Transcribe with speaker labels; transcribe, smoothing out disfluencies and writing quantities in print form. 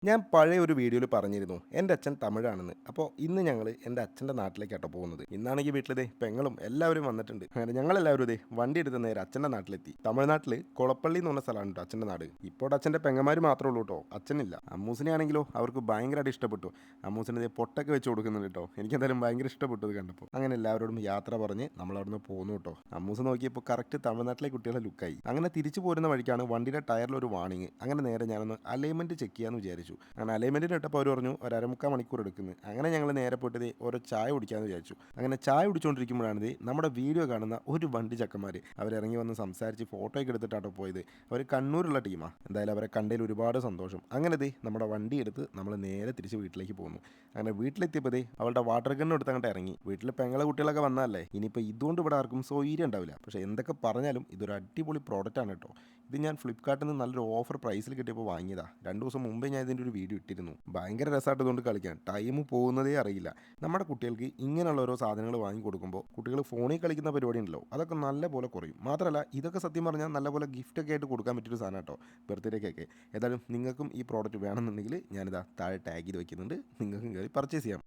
Speaker 1: ഞാൻ പഴയ ഒരു വീഡിയോയിൽ പറഞ്ഞിരുന്നു എൻ്റെ അച്ഛൻ തമിഴാണെന്ന്. അപ്പോൾ ഇന്ന് ഞങ്ങൾ എൻ്റെ അച്ഛൻ്റെ നാട്ടിലേക്കാട്ടോ പോകുന്നത്. ഇന്നാണെങ്കിൽ വീട്ടിലിതേ പെങ്ങളും എല്ലാവരും വന്നിട്ടുണ്ട്. അങ്ങനെ ഞങ്ങളെല്ലാവരും ഇതേ വണ്ടി എടുത്ത് നേരെ അച്ഛൻ്റെ നാട്ടിലെത്തി. തമിഴ്നാട്ടിൽ കൊളപ്പള്ളി എന്ന് പറഞ്ഞ സ്ഥലമാണ് കേട്ടോ അച്ഛൻ്റെ നാട്. ഇപ്പോൾ അച്ഛൻ്റെ പെങ്ങന്മാർ മാത്രമേ ഉള്ളൂ കേട്ടോ, അച്ഛനില്ല. അമ്മൂസിനെ ആണെങ്കിലോ അവർക്ക് ഭയങ്കരമായിട്ട് ഇഷ്ടപ്പെട്ടു. അമ്മൂസിന് ഇതേ പൊട്ടൊക്കെ വെച്ച് കൊടുക്കുന്നുണ്ട് കേട്ടോ. എനിക്കെന്തായാലും ഭയങ്കര ഇഷ്ടപ്പെട്ടു ഇത് കണ്ടപ്പോൾ. അങ്ങനെ എല്ലാവരോടും യാത്ര പറഞ്ഞ് നമ്മൾ അവിടുന്ന് പോന്നു കേട്ടോ. അമ്മൂസ് നോക്കിയപ്പോൾ കറക്റ്റ് തമിഴ്നാട്ടിലെ കുട്ടികളുടെ ലുക്കായി. അങ്ങനെ തിരിച്ചു പോരുന്ന വഴിക്കാണ് വണ്ടിയുടെ ടയറിൽ ഒരു വാണിങ്. അങ്ങനെ നേരെ ഞാനൊന്ന് അലൈൻമെൻറ്റ് ചെക്ക് ചെയ്യാമെന്ന് വിചാരിച്ചു. അങ്ങനെ അലൈൻമെൻറ്റിന് ഇട്ടപ്പോൾ അവർ പറഞ്ഞു ഒരു അരമുക്കാൽ മണിക്കൂർ എടുക്കുന്നത്. അങ്ങനെ ഞങ്ങൾ നേരെ പോയിട്ട് ഓരോ ചായ കുടിക്കാമെന്ന് വിചാരിച്ചു. അങ്ങനെ ചായ കുടിച്ചുകൊണ്ടിരിക്കുമ്പോഴാണ് നമ്മുടെ വീഡിയോ കാണുന്ന ഒരു വണ്ടി ചക്കന്മാർ അവരിറങ്ങി വന്ന് സംസാരിച്ച് ഫോട്ടോയൊക്കെ എടുത്തിട്ടാട്ടോ പോയത്. അവർ കണ്ണൂരുള്ള ടീമാണ്. എന്തായാലും അവരെ കണ്ടതിൽ ഒരുപാട് സന്തോഷം. അങ്ങനെ നമ്മുടെ വണ്ടി എടുത്ത് നമ്മൾ നേരെ തിരിച്ച് വീട്ടിലേക്ക് പോകുന്നു. അങ്ങനെ വീട്ടിലെത്തിയപ്പോൾ അവളുടെ വാട്ടർ ഗണ്ണ് എടുത്ത് അങ്ങോട്ട് ഇറങ്ങി. വീട്ടിൽ പെങ്ങളെ കുട്ടികളൊക്കെ വന്നതല്ലേ, ഇനിയിപ്പോൾ ഇതുകൊണ്ട് ഇവിടെ ആർക്കും സ്വൈര്യം ഉണ്ടാവില്ല. പക്ഷേ എന്തൊക്കെ പറഞ്ഞാലും ഇതൊരു അടിപൊളി പ്രോഡക്റ്റാണ് കേട്ടോ. ഇത് ഞാൻ ഫ്ലിപ്കാർട്ടിൽ നിന്ന് നല്ലൊരു ഓഫർ പ്രൈസിൽ കിട്ടിയപ്പോൾ വാങ്ങിയതാണ്. 2 ദിവസം മുമ്പേ ഞാൻ ഇതിൻ്റെ ഒരു വീഡിയോ ഇട്ടിരുന്നു. ഭയങ്കര രസമായിട്ട് ഇതുകൊണ്ട് കളിക്കാൻ, ടൈം പോകുന്നതേ അറിയില്ല. നമ്മുടെ കുട്ടികൾക്ക് ഇങ്ങനെയുള്ള ഓരോ സാധനങ്ങൾ വാങ്ങി കൊടുക്കുമ്പോൾ കുട്ടികൾ ഫോണിൽ കളിക്കുന്ന പരിപാടി ഉണ്ടല്ലോ, അതൊക്കെ നല്ല പോലെ കുറയും. മാത്രമല്ല ഇതൊക്കെ സത്യം പറഞ്ഞാൽ നല്ലപോലെ ഗിഫ്റ്റൊക്കെ ആയിട്ട് കൊടുക്കാൻ പറ്റിയൊരു സാധനം കേട്ടോ, ബർത്ത്ഡേക്കൊക്കെ. ഏതായാലും നിങ്ങൾക്കും ഈ പ്രോഡക്റ്റ് വേണമെന്നുണ്ടെങ്കിൽ ഞാനിതാ താഴെ ടാഗ് ചെയ്ത് വയ്ക്കുന്നുണ്ട്. നിങ്ങൾക്കും കയറി പർച്ചേസ് ചെയ്യാം.